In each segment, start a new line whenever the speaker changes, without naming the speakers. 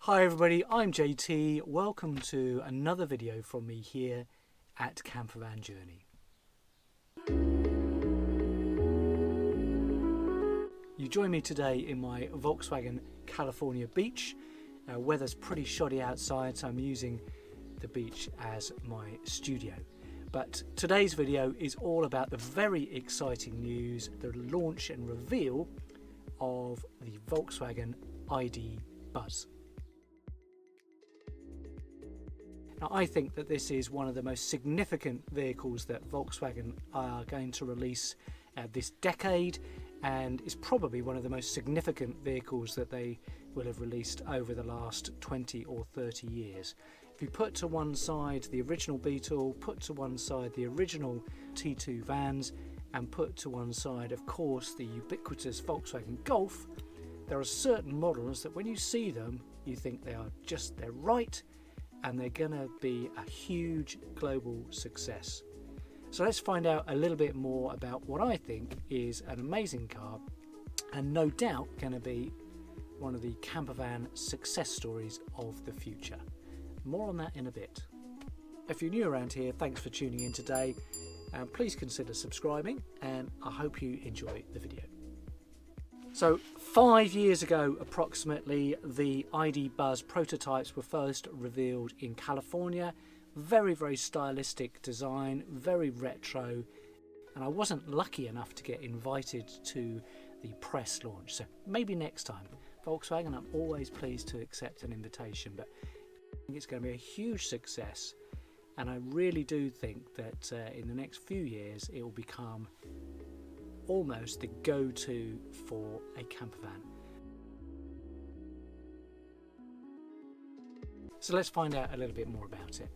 Hi everybody, I'm JT. Welcome to another video from me here at Campervan Journey. You join me today in my Volkswagen California beach. Weather's pretty shoddy outside, so I'm using the beach as my studio. But today's video is all about the very exciting news, the launch and reveal of the Volkswagen ID Buzz. Now, I think that this is one of the most significant vehicles that Volkswagen are going to release this decade, and is probably one of the most significant vehicles that they will have released over the last 20 or 30 years. If you put to one side the original Beetle, put to one side the original T2 vans, and put to one side, of course, the ubiquitous Volkswagen Golf, there are certain models that when you see them, you think they're right, and they're gonna be a huge global success. So let's find out a little bit more about what I think is an amazing car, and no doubt gonna be one of the Campervan success stories of the future. More on that in a bit. If you're new around here, thanks for tuning in today, and please consider subscribing, and I hope you enjoy the video. So 5 years ago approximately, the ID Buzz prototypes were first revealed in California. Very stylistic design, very retro, and I wasn't lucky enough to get invited to the press launch, so maybe next time. Volkswagen, I'm always pleased to accept an invitation, but I think it's going to be a huge success, and I really do think that in the next few years it will become almost the go-to for a campervan. So let's find out a little bit more about it.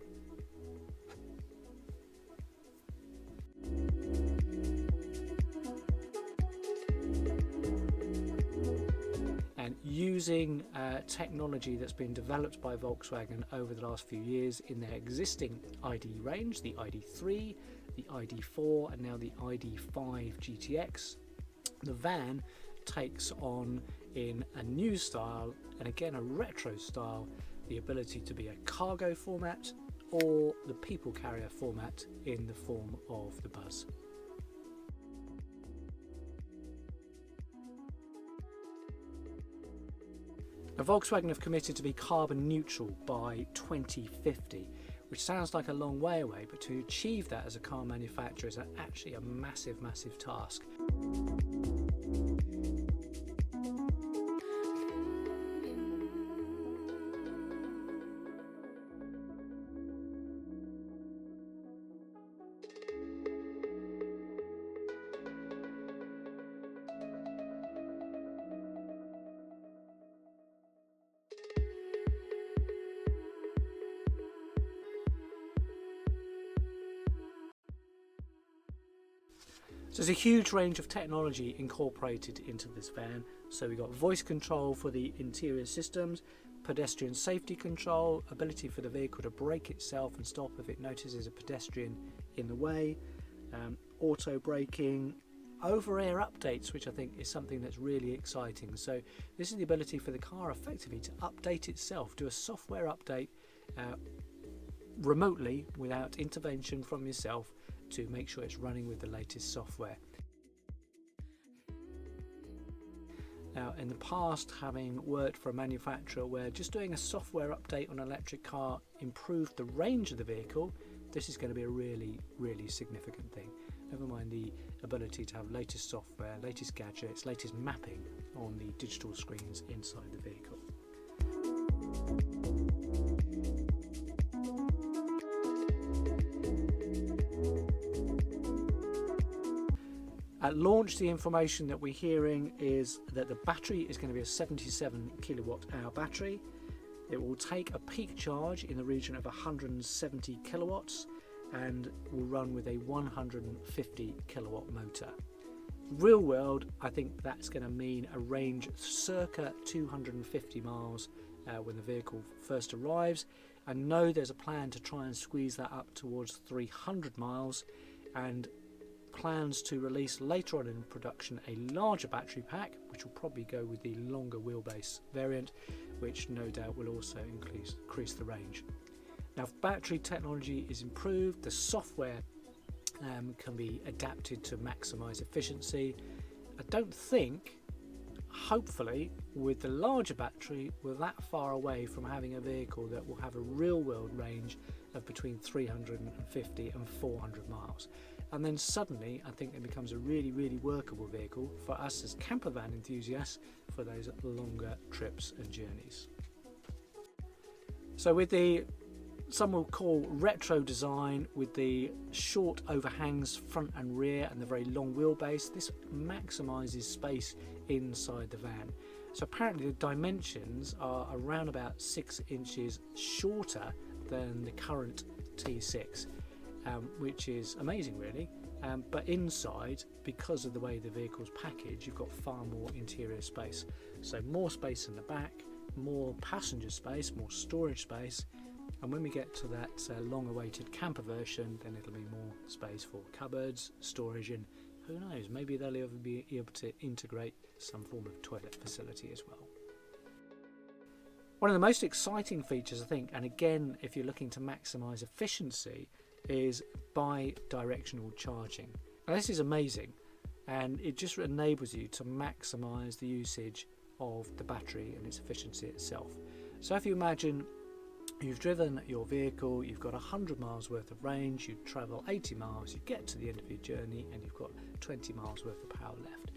And using technology that's been developed by Volkswagen over the last few years in their existing ID range, the ID3, the ID4 and now the ID5 GTX, the van takes on, in a new style and again a retro style, the ability to be a cargo format or the people carrier format in the form of the Buzz. Now, Volkswagen have committed to be carbon neutral by 2050, which sounds like a long way away, but to achieve that as a car manufacturer is actually a massive task. So there's a huge range of technology incorporated into this van. So we've got voice control for the interior systems, pedestrian safety control, ability for the vehicle to brake itself and stop if it notices a pedestrian in the way, auto braking, over-air updates, which I think is something that's really exciting. So this is the ability for the car effectively to update itself, do a software update remotely without intervention from yourself, to make sure it's running with the latest software. Now, in the past, having worked for a manufacturer where just doing a software update on an electric car improved the range of the vehicle, this is going to be a really significant thing. Never mind the ability to have latest software, latest gadgets, latest mapping on the digital screens inside the vehicle. At launch, the information that we're hearing is that the battery is going to be a 77 kilowatt hour battery. It will take a peak charge in the region of 170 kilowatts and will run with a 150 kilowatt motor. Real world, I think that's going to mean a range circa 250 miles when the vehicle first arrives. I know there's a plan to try and squeeze that up towards 300 miles, and plans to release later on in production a larger battery pack, which will probably go with the longer wheelbase variant, which no doubt will also increase the range. Now, if battery technology is improved, the software can be adapted to maximise efficiency. I don't think, hopefully, with the larger battery, we're that far away from having a vehicle that will have a real-world range of between 350 and 400 miles. And then suddenly, I think it becomes a really, really workable vehicle for us as campervan enthusiasts for those longer trips and journeys. So with the some will call retro design, with the short overhangs front and rear and the very long wheelbase, this maximises space inside the van. So apparently the dimensions are around about 6 inches shorter than the current T6, which is amazing really. But inside, because of the way the vehicle's packaged, you've got far more interior space. So more space in the back, more passenger space, more storage space. And when we get to that long-awaited camper version, then it'll be more space for cupboards, storage, and who knows, maybe they'll ever be able to integrate some form of toilet facility as well. One of the most exciting features, I think, and again, if you're looking to maximise efficiency, is bi-directional charging. Now, this is amazing, and it just enables you to maximise the usage of the battery and its efficiency itself. So if you imagine you've driven your vehicle, you've got 100 miles worth of range, you travel 80 miles, you get to the end of your journey and you've got 20 miles worth of power left.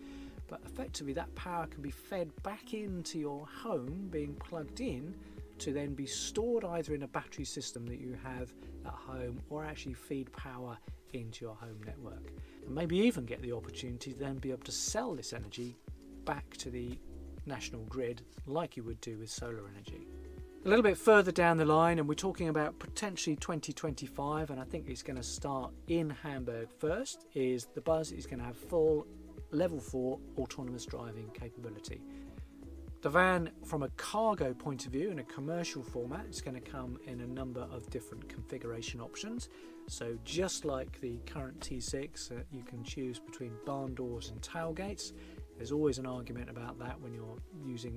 But effectively that power can be fed back into your home, being plugged in, to then be stored either in a battery system that you have at home, or actually feed power into your home network. And maybe even get the opportunity to then be able to sell this energy back to the national grid like you would do with solar energy. A little bit further down the line, and we're talking about potentially 2025, and I think it's going to start in Hamburg first, is the Buzz is going to have full level 4 autonomous driving capability. The van, from a cargo point of view, in a commercial format, is going to come in a number of different configuration options. So just like the current T6, you can choose between barn doors and tailgates. There's always an argument about that when you're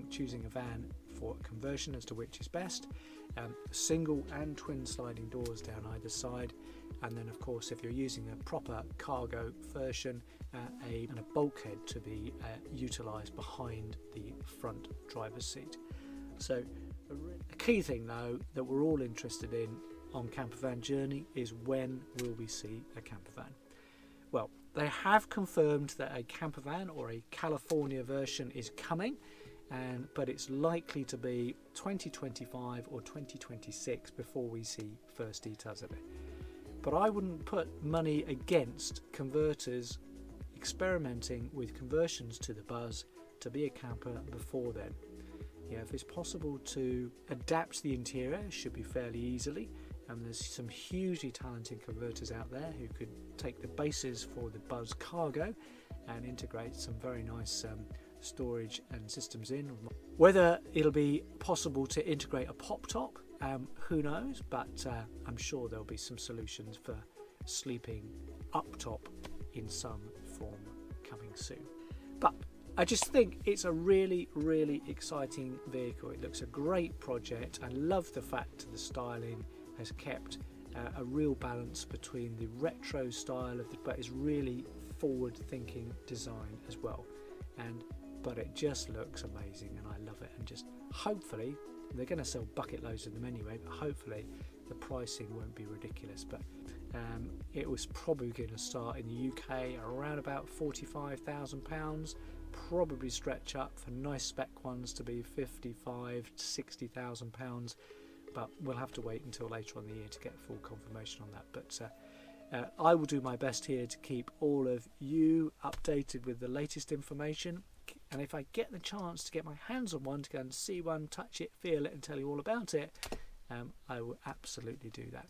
choosing a van for conversion as to which is best. Single and twin sliding doors down either side, and then of course if you're using a proper cargo version, a bulkhead to be utilised behind the front driver's seat. So a key thing though that we're all interested in on Campervan Journey is, when will we see a campervan? Well, they have confirmed that a campervan or a California version is coming, but it's likely to be 2025 or 2026 before we see first details of it. But I wouldn't put money against converters experimenting with conversions to the Buzz to be a camper before then. Yeah, if it's possible to adapt the interior, it should be fairly easily. And there's some hugely talented converters out there who could take the bases for the Buzz Cargo and integrate some very nice storage and systems in. Whether it'll be possible to integrate a pop top, who knows, but I'm sure there'll be some solutions for sleeping up top in some form coming soon. But I just think it's a really, really exciting vehicle. It looks a great project. I love the fact the styling has kept a real balance between the retro style of but is really forward-thinking design as well. But it just looks amazing, and I love it. And just hopefully, they're going to sell bucket loads of them anyway, but hopefully the pricing won't be ridiculous. But it was probably going to start in the UK around about £45,000, probably stretch up for nice spec ones to be £55,000 to £60,000. But we'll have to wait until later on in the year to get full confirmation on that. But I will do my best here to keep all of you updated with the latest information. And if I get the chance to get my hands on one, to go and see one, touch it, feel it, and tell you all about it, I will absolutely do that.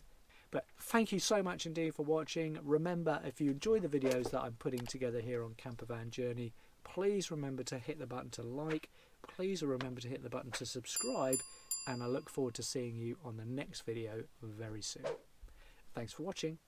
But thank you so much indeed for watching. Remember, if you enjoy the videos that I'm putting together here on Campervan Journey, please remember to hit the button to like. Please remember to hit the button to subscribe. And I look forward to seeing you on the next video very soon. Thanks for watching.